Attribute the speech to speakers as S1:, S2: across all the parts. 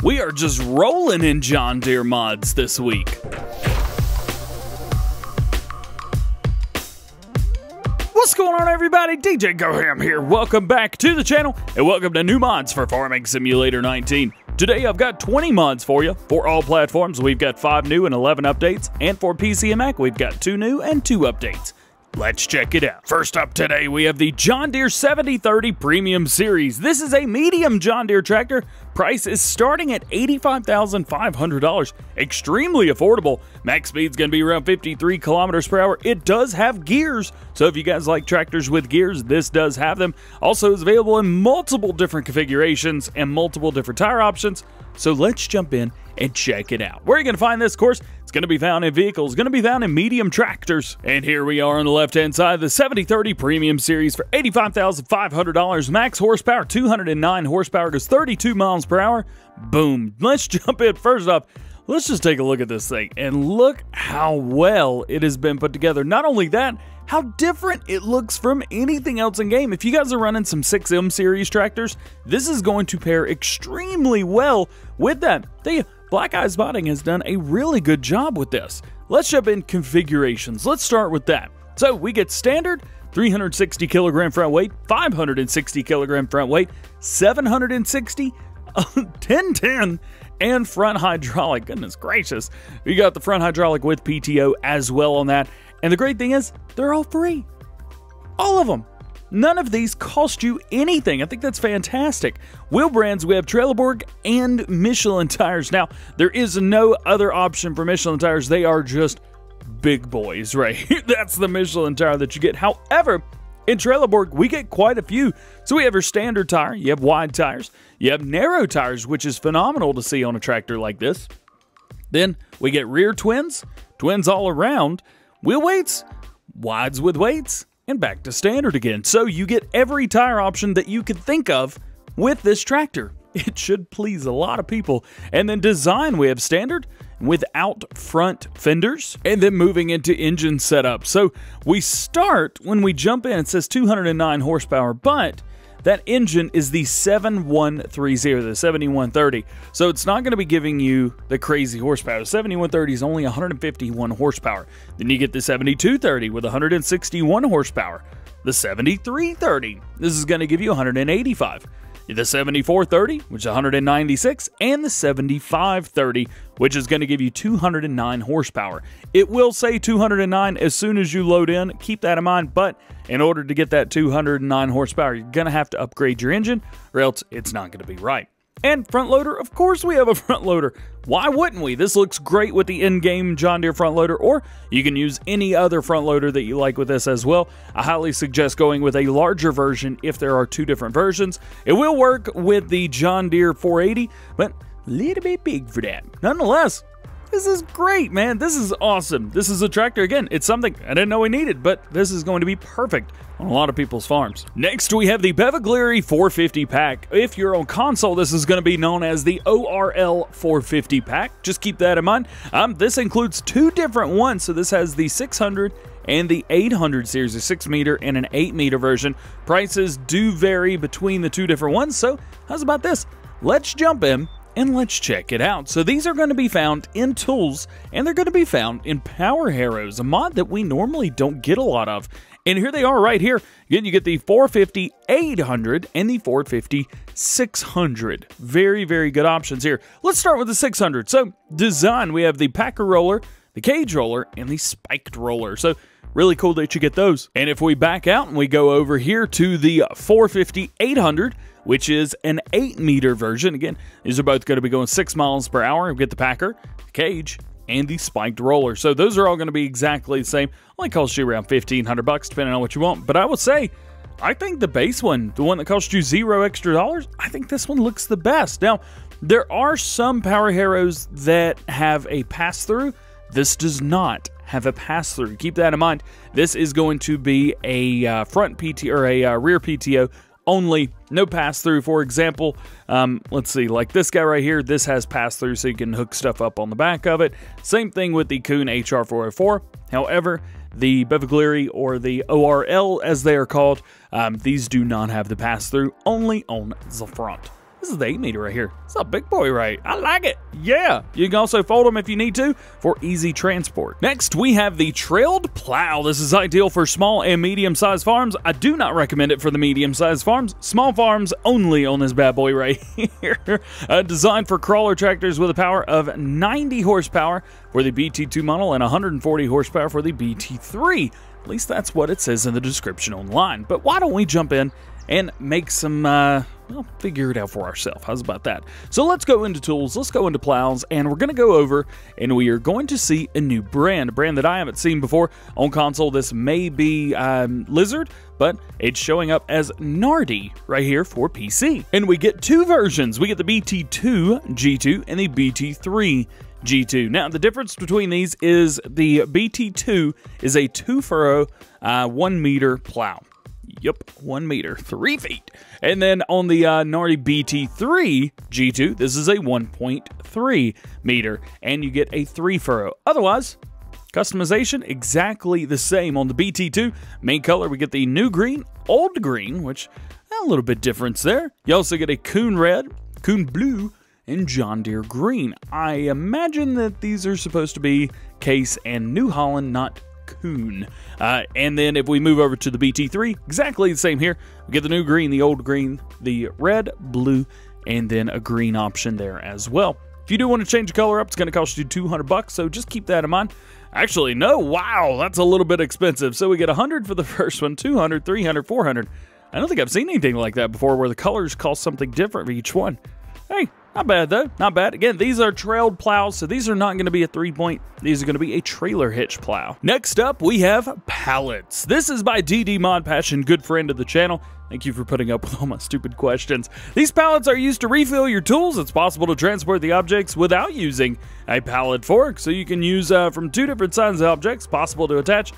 S1: We are just rolling in John Deere mods this week. What's going on, everybody? DjGoHam here. Welcome back to the channel, and welcome to new mods for Farming Simulator 19. Today I've got 20 mods for you. For all platforms, we've got 5 new and 11 updates, and for PC and Mac, we've got 2 new and 2 updates. Let's check it out. First up today, we have the John Deere 7030 Premium Series. This is a medium John Deere tractor. Price is starting at $85,500. Extremely affordable. Max speed's going to be around 53 kilometers per hour. It does have gears, so if you guys like tractors with gears, this does have them. Also, is available in multiple different configurations and multiple different tire options. So let's jump in and check it out. Where are you going to find this? Of course, it's going to be found in vehicles, going to be found in medium tractors. And here we are on the left-hand side, the 7030 Premium Series for $85,500. Max horsepower, 209 horsepower, goes 32 miles per hour. Boom. Let's jump in. First off, let's just take a look at this thing and look how well it has been put together. Not only that, how different it looks from anything else in game. If you guys are running some 6M series tractors, this is going to pair extremely well with that. Black Eyes Modding has done a really good job with this. Let's jump in configurations. Let's start with that. So we get standard 360 kilogram front weight, 560 kilogram front weight, 760, 1010, and front hydraulic. Goodness gracious. You got the front hydraulic with PTO as well on that. And the great thing is, they're all free. All of them. None of these cost you anything. I think that's fantastic. Wheel brands, we have Trelleborg and Michelin tires. Now, there is no other option for Michelin tires. They are just big boys, right? That's the Michelin tire that you get. However, in Trelleborg, we get quite a few. So we have your standard tire, you have wide tires, you have narrow tires, which is phenomenal to see on a tractor like this. Then we get rear twins, twins all around, wheel weights, wides with weights, and back to standard again. So you get every tire option that you could think of with this tractor. It should please a lot of people. And then design, we have standard without front fenders, and then moving into engine setup. So we start, when we jump in, it says 209 horsepower, but that engine is the 7130, the 7130. So it's not going to be giving you the crazy horsepower. The 7130 is only 151 horsepower. Then you get the 7230 with 161 horsepower. The 7330, this is going to give you 185. The 7430, which is 196, and the 7530, which is going to give you 209 horsepower. It will say 209 as soon as you load in. Keep that in mind, but in order to get that 209 horsepower, you're going to have to upgrade your engine, or else it's not going to be right. And front loader, of course we have a front loader. Why wouldn't we? This looks great with the in-game John Deere front loader, or you can use any other front loader that you like with this as well. I highly suggest going with a larger version if there are 2 different versions. It will work with the John Deere 480, but a little bit big for that. Nonetheless, this is great, man. This is awesome. This is a tractor. Again, it's something I didn't know we needed, but this is going to be perfect on a lot of people's farms. Next, we have the Breviglieri 450 Pack. If you're on console, this is going to be known as the ORL 450 Pack. Just keep that in mind. This includes 2 different ones. So this has the 600 and the 800 series, a 6 meter and an 8 meter version. Prices do vary between the 2 different ones. So how's about this? Let's jump in and let's check it out. So these are going to be found in tools, and they're going to be found in Power Harrows, a mod that we normally don't get a lot of. And here they are right here. Again, you get the 450 800 and the 450 600. Very, very good options here. Let's start with the 600. So design, we have the packer roller, the cage roller, and the spiked roller. So really cool that you get those. And if we back out and we go over here to the 450 800, which is an 8 meter version. Again, these are both going to be going 6 miles per hour. We get the packer, the cage, and the spiked roller. So those are all going to be exactly the same. Only cost you around $1,500 depending on what you want. But I will say, I think the base one, the one that cost you $0 extra, I think this one looks the best. Now, there are some Power Harrows that have a pass-through. This does not have a pass-through. Keep that in mind. This is going to be a front PTO or a rear PTO only, no pass-through. For example, let's see, like this guy right here, this has pass-through, so you can hook stuff up on the back of it. Same thing with the Kuhn HR404. However, the Breviglieri, or the ORL as they are called, these do not have the pass-through, only on the front. This is the 8-meter right here. It's a big boy, right? I like it. Yeah. You can also fold them if you need to for easy transport. Next, we have the Trailed Plow. This is ideal for small and medium-sized farms. I do not recommend it for the medium-sized farms. Small farms only on this bad boy right here. Designed for crawler tractors with a power of 90 horsepower for the BT2 model and 140 horsepower for the BT3. At least that's what it says in the description online. But why don't we jump in and make some, well, figure it out for ourselves. How's about that? So let's go into tools, let's go into plows, and we're going to go over and we are going to see a new brand, a brand that I haven't seen before on console. This may be Lizard, but it's showing up as Nardi right here for PC. And we get two versions. We get the BT2 G2 and the BT3 G2. Now, the difference between these is the BT2 is a 2-furrow, 1-meter plow. Yep, 1 meter, 3 feet. And then on the Nardi BT3 G2, this is a 1.3 meter, and you get a 3-furrow. Otherwise, customization exactly the same on the BT2. Main color, we get the new green, old green, which a little bit difference there. You also get a Coon red, Coon blue, and John Deere green. I imagine that these are supposed to be Case and New Holland, not Coon. And then if we move over to the BT3, exactly the same here. We get the new green, the old green, the red, blue, and then a green option there as well. If you do want to change the color up, it's going to cost you $200, so just keep that in mind. Actually, no, wow, that's a little bit expensive. So we get 100 for the first one, 200, 300, 400. I don't think I've seen anything like that before where the colors cost something different for each one. Hey, not bad though, not bad. Again, these are trailed plows, so these are not going to be a 3-point. These are going to be a trailer hitch plow. Next up, we have Pallets. This is by DD Mod Passion, good friend of the channel. Thank you for putting up with all my stupid questions. These pallets are used to refill your tools. It's possible to transport the objects without using a pallet fork, so you can use from 2 different sizes of objects. Possible to attach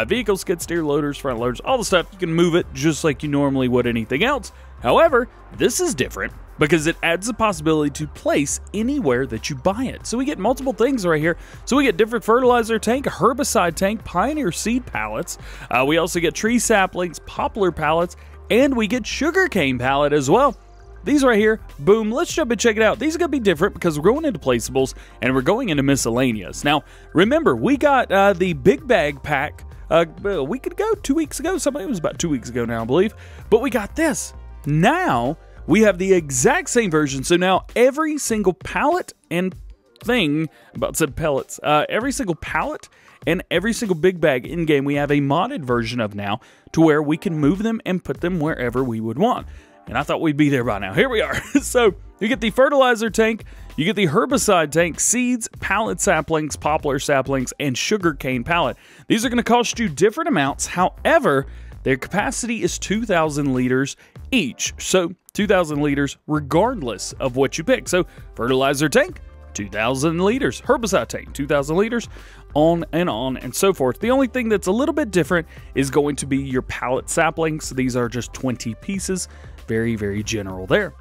S1: vehicles, skid steer, loaders, front loaders, all the stuff. You can move it just like you normally would anything else. However, this is different because it adds the possibility to place anywhere that you buy it. So we get multiple things right here. So we get different fertilizer tank, herbicide tank, Pioneer seed pallets. We also get tree saplings, poplar pallets, and we get sugarcane pallet as well. These right here, boom, let's jump and check it out. These are going to be different because we're going into placeables and we're going into miscellaneous. Now, remember, we got the big bag pack a week ago, 2 weeks ago. It was about 2 weeks ago now, I believe. But we got this. Now, we have the exact same version. So now every single pallet and thing, about said pellets, every single pallet and every single big bag in-game, we have a modded version of now to where we can move them and put them wherever we would want. And I thought we'd be there by now. Here we are. So you get the fertilizer tank, you get the herbicide tank, seeds, pallet saplings, poplar saplings, and sugarcane pallet. These are going to cost you different amounts. However, their capacity is 2,000 liters each. So 2,000 liters regardless of what you pick. So fertilizer tank, 2,000 liters. Herbicide tank, 2,000 liters, on and so forth. The only thing that's a little bit different is going to be your pallet saplings. These are just 20 pieces. Very, very general there.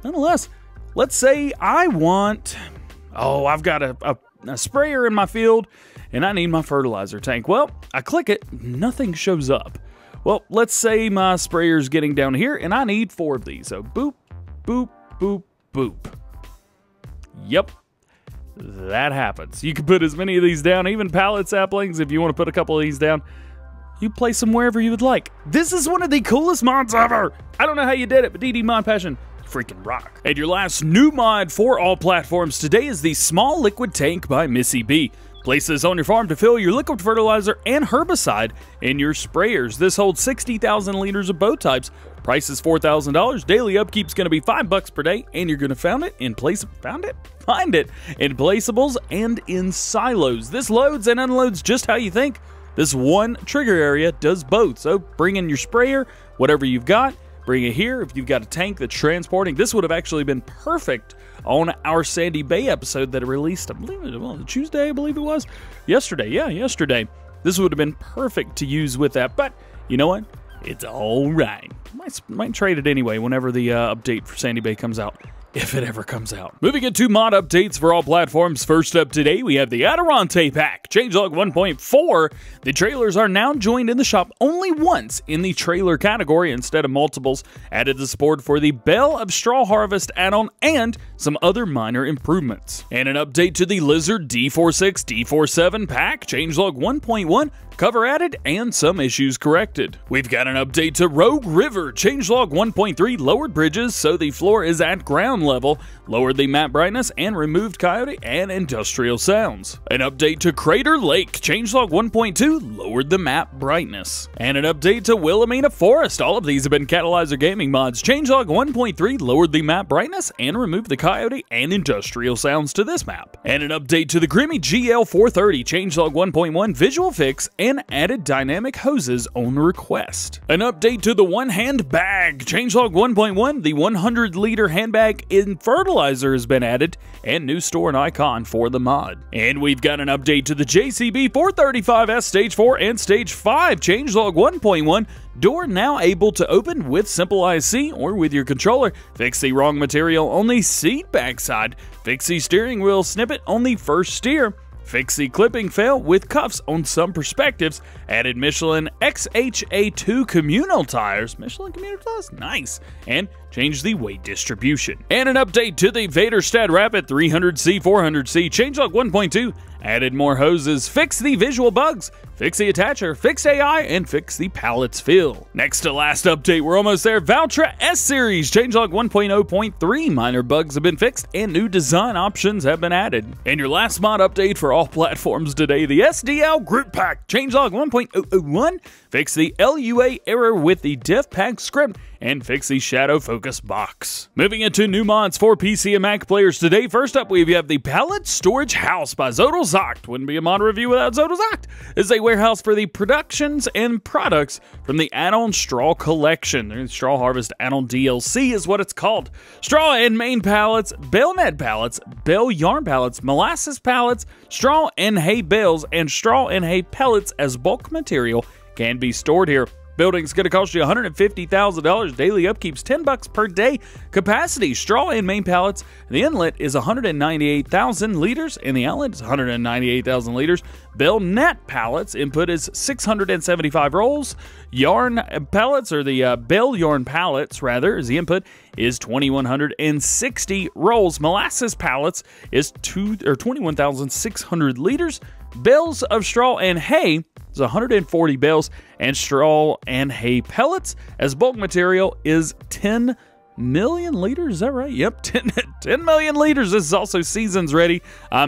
S1: Nonetheless, let's say I want, I've got a sprayer in my field and I need my fertilizer tank. Well, I click it, nothing shows up. Well, let's say my sprayer's getting down here and I need 4 of these. So boop, boop, boop, boop. Yep. That happens. You can put as many of these down, even pallet saplings, if you want to put a couple of these down. You place them wherever you would like. This is one of the coolest mods ever. I don't know how you did it, but DD Mod Passion, freaking rock. And your last new mod for all platforms today is the Small Liquid Tank by Missy B. Place this on your farm to fill your liquid fertilizer and herbicide in your sprayers. This holds 60,000 liters of both types. Price is $4,000. Daily upkeep's going to be $5 per day, and you're going to find it in placeables and in silos. This loads and unloads just how you think. This one trigger area does both. So bring in your sprayer, whatever you've got, bring it here. If you've got a tank that's transporting, this would have actually been perfect on our Sandy Bay episode that it released, I believe it was Tuesday, I believe it was. Yesterday, yeah, yesterday. This would have been perfect to use with that, but you know what? It's all right. Might trade it anyway whenever the update for Sandy Bay comes out. if it ever comes out. Moving into mod updates for all platforms, first up today we have the Adurante Pack. Changelog 1.4, the trailers are now joined in the shop only once in the trailer category instead of multiples. Added the support for the Bale of Straw Harvest add-on and some other minor improvements. And an update to the Lizard D46 D47 Pack. Changelog 1.1, cover added and some issues corrected. We've got an update to Rogue River. Changelog 1.3 lowered bridges so the floor is at ground level, lowered the map brightness, and removed Coyote and industrial sounds. An update to Crater Lake. Changelog 1.2 lowered the map brightness. And an update to Willamina Forest. All of these have been Catalyzer Gaming mods. Changelog 1.3 lowered the map brightness and removed the Coyote and industrial sounds to this map. And an update to the Grimme GL 430. Changelog 1.1 visual fix and added dynamic hoses on request. An update to the one-hand bag. Changelog 1.1, the 100-liter handbag in fertilizer has been added, and new store and icon for the mod. And we've got an update to the JCB 435S Stage 4 and Stage 5. Changelog 1.1, door now able to open with simple IC or with your controller. Fix the wrong material on the seat backside. Fix the steering wheel snippet on the first steer. Fix the clipping fail with cuffs on some perspectives. Added Michelin XHA2 communal tires. Michelin communal tires? Nice. And change the weight distribution. And an update to the Vaderstad Rapid 300C 400C. Changelog 1.2. Added more hoses, fix the visual bugs, fix the attacher, fix AI, and fix the pallets fill. Next to last update, we're almost there. Valtras S Series. Changelog 1.0.3. Minor bugs have been fixed and new design options have been added. And your last mod update for all platforms today, the SDL Group Pack. Changelog 1.001. Fix the LUA error with the Diff Pack script and fix the shadow focus box. Moving into new mods for PC and Mac players today. First up, we have the Pallet Storage House by Zodelzocht. Wouldn't be a mod review without Zodelzocht. This is a warehouse for the productions and products from the add-on straw collection. The Straw Harvest add-on DLC is what it's called. Straw and main pallets, bale net pallets, bale yarn pallets, molasses pallets, straw and hay bales, and straw and hay pellets as bulk material can be stored here. Building's going to cost you $150,000. Daily upkeep's $10 per day. Capacity, straw and main pallets. The inlet is 198,000 liters and the outlet is 198,000 liters. Bale net pallets, input is 675 rolls. Yarn pallets, or the bale yarn pallets rather, is the input is 2,160 rolls. Molasses pallets is 21,600 liters. Bales of straw and hay is 140 bales, and straw and hay pellets as bulk material is 10 million liters. Is that right? Yep, 10 million liters. This is also seasons ready.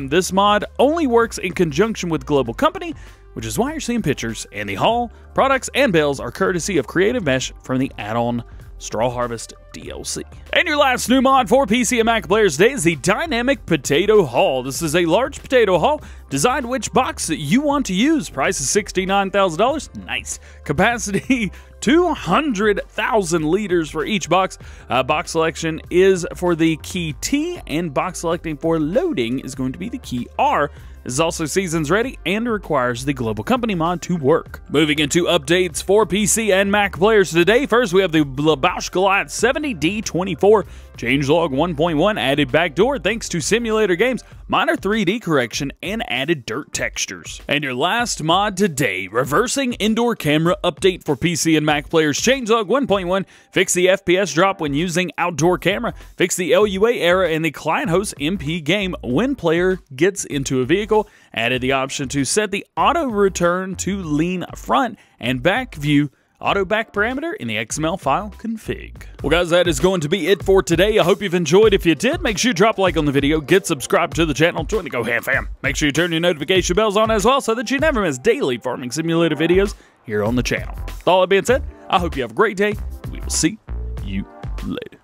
S1: This mod only works in conjunction with Global Company, which is why you're seeing pictures, and the haul, products, and bales are courtesy of Creative Mesh from the add-on Straw Harvest DLC. And your last new mod for PC and Mac players today is the Dynamic Potato Haul. This is a large potato haul. Decide which box that you want to use. Price is $69,000. Nice. Capacity 200,000 liters for each box. Box selection is for the key T, and box selecting for loading is going to be the key R. This is also seasons ready and requires the Global Company mod to work. Moving into updates for PC and Mac players today. First, we have the Leboulch Goliath 70D24. Changelog 1.1 added backdoor thanks to simulator games, minor 3D correction, and added dirt textures. And your last mod today, reversing indoor camera update for PC and Mac players. Changelog 1.1, fix the FPS drop when using outdoor camera, fix the LUA error in the client host MP game when player gets into a vehicle, added the option to set the auto return to lean front and back view auto back parameter in the XML file config. Well guys, that is going to be it for today. I hope you've enjoyed. If you did, make sure you drop a like on the video, get subscribed to the channel, join the GoHamFam. Make sure you turn your notification bells on as well so that you never miss daily farming simulator videos here on the channel. With all that being said, I hope you have a great day. We will see you later.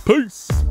S1: Peace.